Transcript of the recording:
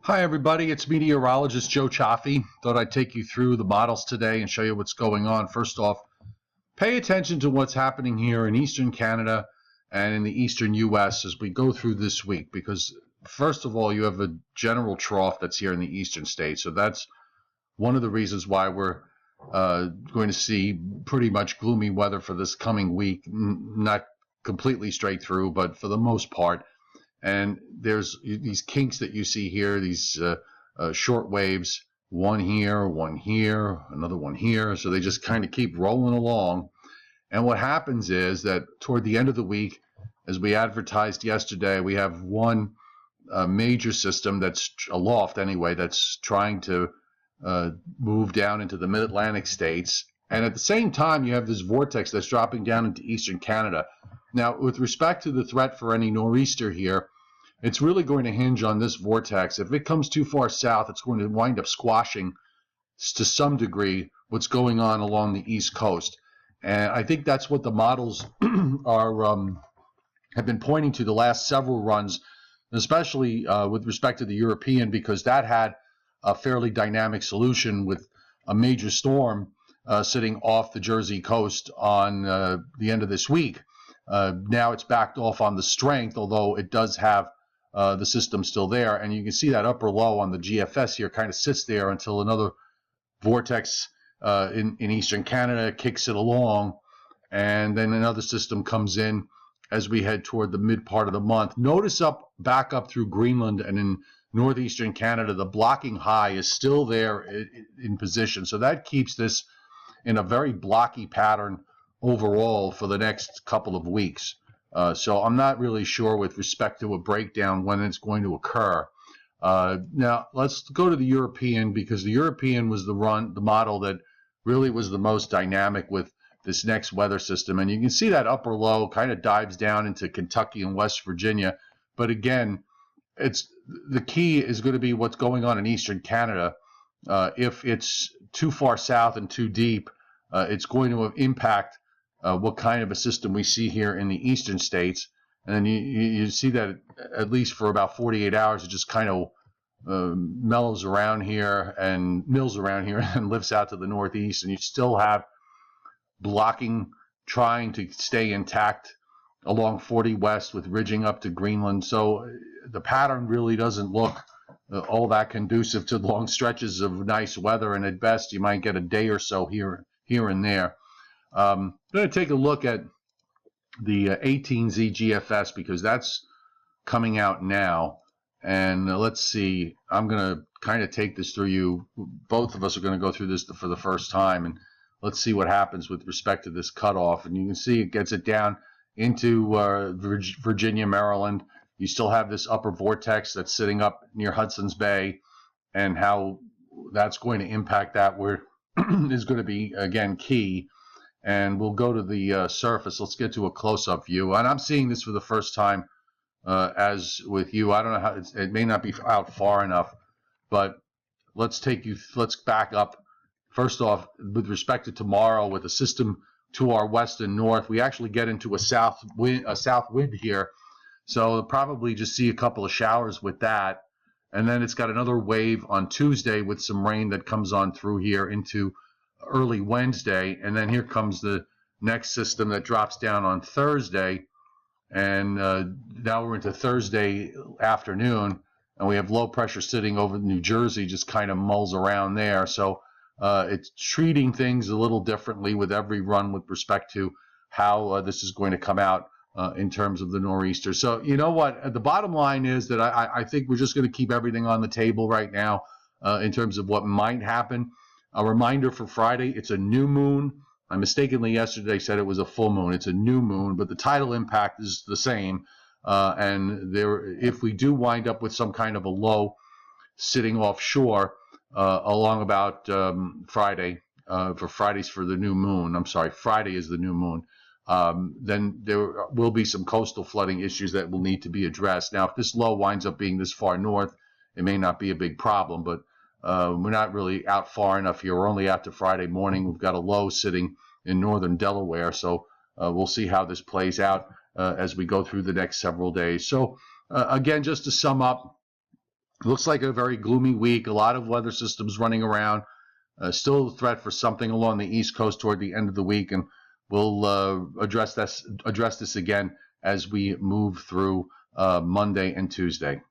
Hi everybody, it's meteorologist Joe Chaffee. Thought I'd take you through the models today and show you what's going on. First off, pay attention to what's happening here in eastern Canada and in the eastern US as we go through this week, because first of all, you have a general trough that's here in the eastern states. So that's one of the reasons why we're going to see pretty much gloomy weather for this coming week. Not completely straight through, but for the most part. And there's these kinks that you see here, these short waves, one here, another one here. So they just kind of keep rolling along. And what happens is that toward the end of the week, as we advertised yesterday, we have one major system that's aloft anyway, that's trying to move down into the mid-Atlantic states. And at the same time, you have this vortex that's dropping down into eastern Canada. Now, with respect to the threat for any nor'easter here, it's really going to hinge on this vortex. If it comes too far south, it's going to wind up squashing to some degree what's going on along the East Coast. And I think that's what the models have been pointing to the last several runs, especially with respect to the European, because that had a fairly dynamic solution with a major storm sitting off the Jersey coast on the end of this week. Now it's backed off on the strength, although it does have the system still there. And you can see that upper low on the GFS here kind of sits there until another vortex in eastern Canada kicks it along. And then another system comes in as we head toward the mid part of the month. Notice back up through Greenland and in northeastern Canada, the blocking high is still there in position. So that keeps this in a very blocky pattern overall for the next couple of weeks. So I'm not really sure with respect to a breakdown when it's going to occur. Now let's go to the European, because the European was the model that really was the most dynamic with this next weather system. And you can see that upper low kind of dives down into Kentucky and West Virginia. But again, the key is going to be what's going on in eastern Canada. If it's too far south and too deep, it's going to impact what kind of a system we see here in the eastern states. And then you see that at least for about 48 hours, it just kind of mills around here and lifts out to the northeast. And you still have blocking trying to stay intact along 40 west with ridging up to Greenland. So the pattern really doesn't look all that conducive to long stretches of nice weather. And at best, you might get a day or so here and there. I'm going to take a look at the 18Z GFS, because that's coming out now. And let's see, I'm going to kind of take this through you. Both of us are going to go through this for the first time. And let's see what happens with respect to this cutoff. And you can see it gets it down into Virginia, Maryland. You still have this upper vortex that's sitting up near Hudson's Bay, and how that's going to impact that is going to be, again, key. And we'll go to the surface. Let's get to a close-up view. And I'm seeing this for the first time as with you. I don't know how it may not be out far enough, but let's back up. First off, with respect to tomorrow, with the system to our west and north, we actually get into a south wind here. So we'll probably just see a couple of showers with that. And then it's got another wave on Tuesday with some rain that comes on through here into early Wednesday. And then here comes the next system that drops down on Thursday. And now we're into Thursday afternoon, and we have low pressure sitting over New Jersey, just kind of mulls around there. So it's treating things a little differently with every run with respect to how this is going to come out in terms of the nor'easter. So you know what? The bottom line is that I think we're just going to keep everything on the table right now in terms of what might happen. A reminder for Friday, it's a new moon. I mistakenly yesterday said it was a full moon. It's a new moon, but the tidal impact is the same. And if we do wind up with some kind of a low sitting offshore along about Friday, for Fridays for the new moon, I'm sorry, Friday is the new moon, then there will be some coastal flooding issues that will need to be addressed. Now, if this low winds up being this far north, it may not be a big problem, but we're not really out far enough here. We're only out to Friday morning. We've got a low sitting in northern Delaware, so we'll see how this plays out as we go through the next several days. So again, just to sum up, It looks like a very gloomy week. A lot of weather systems running around. Still a threat for something along the East Coast toward the end of the week, and we'll address this again as we move through Monday and Tuesday.